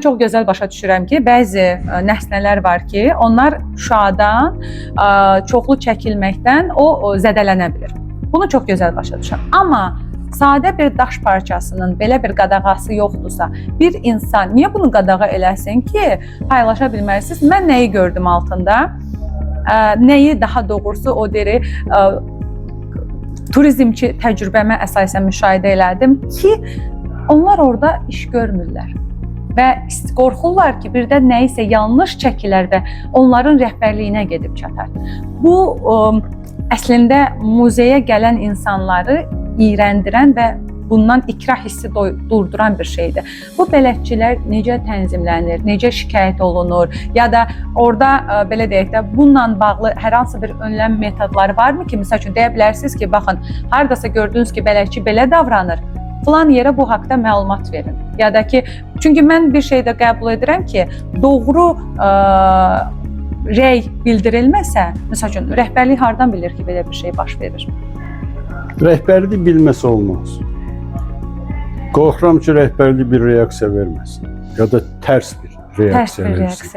Çox gözəl başa düşürəm ki, bəzi nəsnələr var ki, onlar şüadan, çoxlu çəkilməkdən o zədələnə bilir. Bunu çox gözəl başa düşürəm. Amma sadə bir daş parçasının belə bir qadağası yoxdursa, bir insan niyə bunu qadağa eləsin ki, paylaşa bilməlisiniz? Mən nəyi gördüm altında? Nəyi daha doğrusu o deri turizmçi təcrübəmə əsasən müşahidə elədim ki, onlar orada iş görmürlər. Və qorxurlar ki, birdən nəyisə yanlış çəkilər və onların rəhbərliyinə gedib çatar. Bu, əslində muzeyə gələn insanları iyrəndirən və bundan ikrah hissi durduran bir şeydir. Bu bələdçilər necə tənzimlənir, necə şikayət olunur, ya da orada, belə deyək də, bununla bağlı hər hansı bir önləm metodları varmı ki, misal üçün deyə bilərsiniz ki, baxın, haradasa gördünüz ki, bələdçi belə davranır, falan yerə bu haqda məlumat verin. Ya da ki, çünki mən bir şeydə qəbul edirəm ki, doğru rəy bildirilməsə, məsəl üçün, rəhbərlik hardan bilir ki, belə bir şey baş verir? Rəhbərlik bilməsə olmaz. Qorxuram ki, rəhbərlik bir reaksiya verməsin. Ya da tərs bir reaksiya versin.